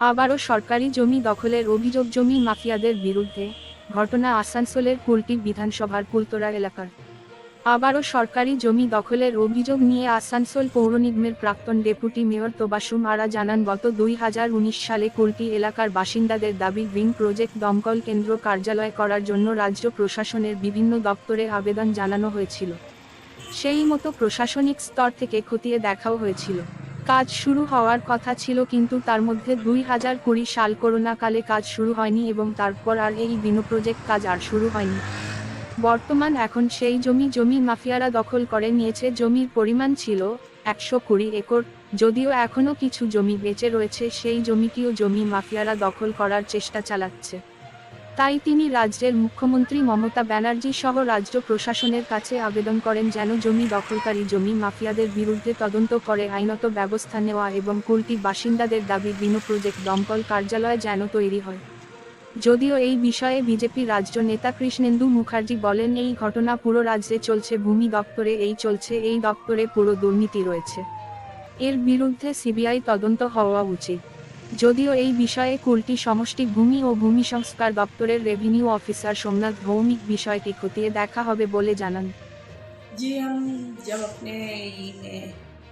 আবারও সরকারি জমি দখলের অভিযোগ জমি মাফিয়াদের বিরুদ্ধে। ঘটনা আসানসোলের কুলটি বিধানসভার কুলতরা এলাকার। আবারও সরকারি জমি দখলের অভিযোগ নিয়ে আসানসোল পৌর নিগমের প্রাক্তন ডেপুটি মেয়র তোবাসুম আরা জানান, গত 2019 সালে কুলটি এলাকার বাসিন্দাদের দাবি গ্রিন প্রজেক্ট দমকল কেন্দ্র কার্যালয় করার জন্য রাজ্য প্রশাসনের বিভিন্ন দপ্তরে আবেদন জানানো হয়েছিল। সেই মতো প্রশাসনিক স্তর থেকে খতিয়ে দেখাও হয়েছিল। কাজ শুরু হওয়ার কথা ছিল, কিন্তু তার মধ্যে 2020 সাল করোনাকালে কাজ শুরু হয়নি এবং তারপর আর এই গ্রিন প্রজেক্ট কাজ আর শুরু হয়নি। এখন সেই জমি মাফিয়ারা দখল করে নিয়েছে। জমির পরিমাণ ছিল 120 একর। যদিও এখনও কিছু জমি বেঁচে রয়েছে, সেই জমিটিও জমি মাফিয়ারা দখল করার চেষ্টা চালাচ্ছে। তাই তিনি রাজ্যের মুখ্যমন্ত্রী মমতা ব্যানার্জি সহ রাজ্য প্রশাসনের কাছে আবেদন করেন যেন জমি দখলকারী জমি মাফিয়াদের বিরুদ্ধে তদন্ত করে আইনত ব্যবস্থা নেওয়া এবং কুলটি বাসিন্দাদের দাবি গ্রিন প্রজেক্ট দমকল কার্যালয় যেন তৈরি হয়। যদিও এই বিষয়ে বিজেপি রাজ্য নেতা কৃষ্ণেন্দু মুখার্জি বলেন, এই ঘটনা পুরো রাজ্যে চলছে, ভূমি দপ্তরে এই দপ্তরে পুরো দুর্নীতি রয়েছে। এর বিরুদ্ধে সিবিআই তদন্ত হওয়া উচিত। যদিও এই বিষয়ে কুলটি সমষ্টি ভূমি ও ভূমি সংস্কার দপ্তরের রেভিনিউ অফিসার সোমনাথ ভৌমিক বিষয়টি খতিয়ে দেখা হবে বলে জানান। जी, हम जब अपने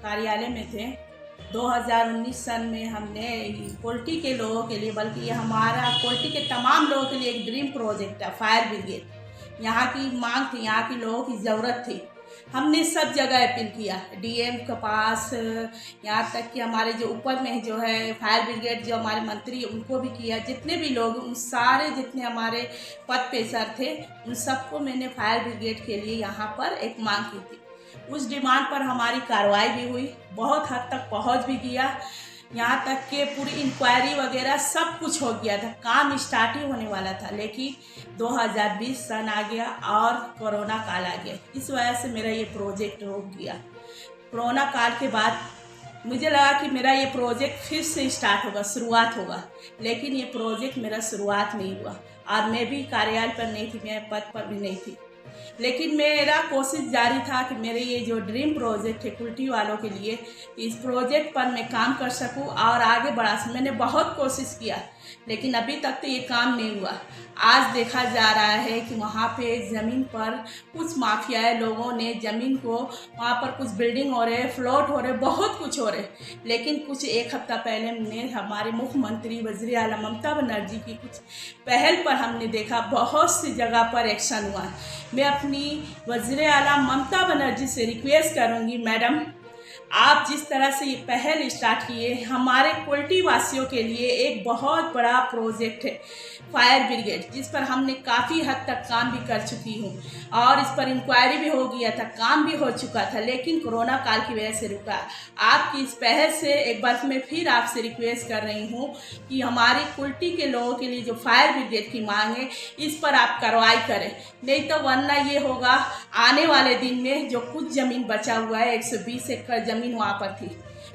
कार्यालय में थे 2019 सन में हमने कोल्टी के लोगों के लिए, बल्कि ये हमारा कोल्टी के तमाम लोगों के लिए एक ड्रीम प्रोजेक्ट है। फायर ब्रिगेड यहाँ की मांग थी, यहाँ की लोगों की ज़रूरत थी। हमने सब जगह अपील किया, डीएम के पास, यहाँ तक कि हमारे जो ऊपर में जो है फायर ब्रिगेड जो हमारे मंत्री उनको भी किया। जितने भी लोग, उन सारे जितने हमारे पद पेशर थे, उन सबको मैंने फायर ब्रिगेड के लिए यहाँ पर एक मांग की थी। उस डिमांड पर हमारी कार्रवाई भी हुई, बहुत हद तक पहुँच भी किया। यहाँ तक कि पूरी इंक्वायरी वगैरह सब कुछ हो गया था, काम स्टार्ट ही होने वाला था। लेकिन 2020 सन आ गया और कोरोना काल आ गया। इस वजह से मेरा ये प्रोजेक्ट रुक गया। कोरोना काल के बाद मुझे लगा कि मेरा ये प्रोजेक्ट फिर से स्टार्ट होगा, शुरुआत होगा, लेकिन ये प्रोजेक्ट मेरा शुरुआत नहीं हुआ। और मैं भी कार्यालय पर नहीं थी, मैं पद पर भी नहीं थी, लेकिन मेरा कोशिश जारी था कि मेरे ये जो ड्रीम प्रोजेक्ट है कुल्टी वालों के लिए, इस प्रोजेक्ट पर मैं काम कर सकूं और आगे बढ़ा सकूं। मैंने बहुत कोशिश किया, लेकिन अभी तक तो ये काम नहीं हुआ। आज देखा जा रहा है कि वहाँ पे ज़मीन पर कुछ माफियाए लोगों ने ज़मीन को, वहाँ पर कुछ बिल्डिंग हो रहे, फ्लोट हो रहे, बहुत कुछ हो रहे। लेकिन कुछ एक हफ्ता पहले हमने हमारे मुख्यमंत्री वज़ीर आला ममता बनर्जी की कुछ पहल पर हमने देखा बहुत सी जगह पर एक्शन हुआ। मैं अपनी वज़ीर आला ममता बनर्जी से रिक्वेस्ट करूँगी, मैडम आप जिस तरह से ये पहल स्टार्ट किए, हमारे कुल्टी वासियों के लिए एक बहुत बड़ा प्रोजेक्ट है फायर ब्रिगेड, जिस पर हमने काफ़ी हद तक काम भी कर चुकी हूँ और इस पर इंक्वायरी भी हो गया था, काम भी हो चुका था, लेकिन कोरोना काल की वजह से रुका। आपकी इस पहल से एक बार मैं फिर आपसे रिक्वेस्ट कर रही हूँ कि हमारी कुल्टी के लोगों के लिए जो फायर ब्रिगेड की मांग है, इस पर आप कार्रवाई करें। नहीं तो वरना ये होगा, आने वाले दिन में जो कुछ ज़मीन बचा हुआ है, 120 एकड़ ज़मीन वहाँ पर थी,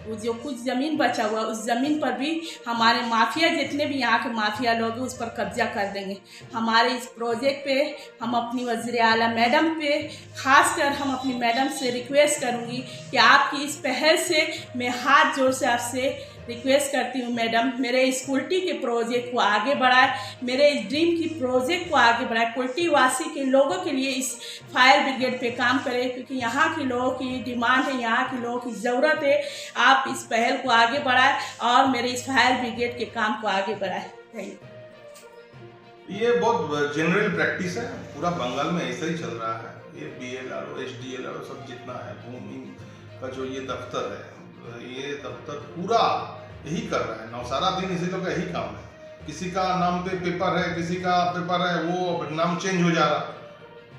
वो जो कुछ ज़मीन बचा हुआ उस ज़मीन पर भी हमारे माफिया, जितने भी यहाँ के माफिया लोग हैं, उस पर कब्जा कर देंगे। हमारे इस प्रोजेक्ट पे हम अपनी वज़ीर आला मैडम पे, ख़ासकर हम अपनी मैडम से रिक्वेस्ट करूँगी कि आपकी इस पहल से मैं हाथ जोड़ से आपसे रिक्वेस्ट करती हूँ, मैडम मेरे इस कुल्टी के प्रोजेक्ट को आगे बढ़ाए, मेरे इस ड्रीम की प्रोजेक्ट को आगे बढ़ाए, कुल्टी वासी के लोगों के लिए इस फायर ब्रिगेड पे काम करें, क्योंकि यहाँ के लोगों की डिमांड है, यहाँ के लोगों की ज़रूरत है। आप इस पहल को आगे बढ़ाएं और मेरे इस फायर ब्रिगेड के काम को आगे बढ़ाएं। Thank you. ये बहुत जनरल प्रैक्टिस है, पूरा बंगाल में ऐसा ही चल रहा है। ये BLRO, SDLRO सब जितना है, भूमि का जो ये दफ्तर है, ये दफ्तर पूरा यही कर रहा है। सारा दिन इसी लोग का यही काम है। किसी का नाम पे पेपर है, किसी का पेपर है, वो नाम चेंज हो जा रहा,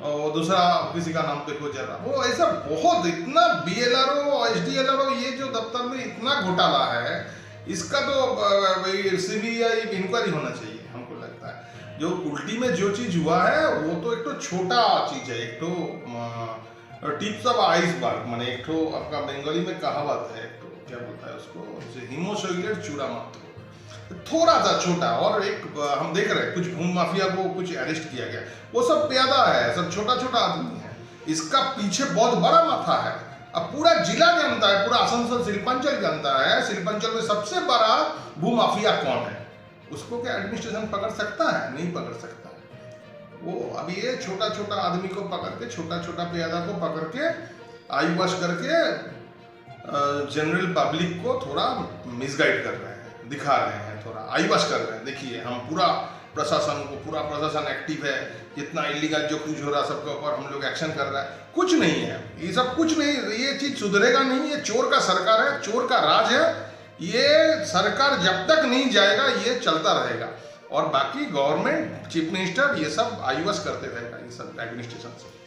और दूसरा किसी का नाम पे हो जा रहा। वो ऐसा बहुत, इतना BLRO, SDLRO, ये जो दफ्तर में इतना घोटाला है, इसका तो CBI इंक्वायरी होना चाहिए। हमको लगता है जो कुल्टी में जो चीज़ हुआ है वो तो एक तो छोटा चीज़ है, एक तो टिप्स ऑफ आइसबर्ग, माने एक तो आपका बंगाली में कहावत है, एक तो क्या बोलता है उसको, हिमोशोइलेट चूड़ा मात्र, थोड़ा सा छोटा। और एक हम देख रहे हैं कुछ भूमि माफिया को कुछ अरेस्ट किया गया, वो सब प्यादा है, सब छोटा छोटा आदमी है। इसका पीछे बहुत बड़ा माथा है, अब पूरा जिला जानता है, पूरा आसनसोल शिल्पांचल जानता है शिल्पांचल में सबसे बड़ा भूमाफिया कौन है। उसको क्या एडमिनिस्ट्रेशन पकड़ सकता है? नहीं पकड़ सकता। वो अब ये छोटा छोटा आदमी को पकड़ के, छोटा छोटा प्यादा को पकड़ के आई वॉश करके जनरल पब्लिक को थोड़ा मिसगाइड कर रहे हैं, दिखा रहे हैं, थोड़ा आई वॉश कर रहे हैं। देखिए हम पूरा प्रशासन एक्टिव है, जितना इलीगल जो कुछ हो रहा है सबके ऊपर हम लोग एक्शन कर रहा है। कुछ नहीं है, ये सब कुछ नहीं, ये चीज सुधरेगा नहीं। ये चोर का सरकार है, चोर का राज है। ये सरकार जब तक नहीं जाएगा ये चलता रहेगा, और बाकी गवर्नमेंट, चीफ मिनिस्टर ये सब आई वॉश करते रहेगा ये सब एडमिनिस्ट्रेशन से।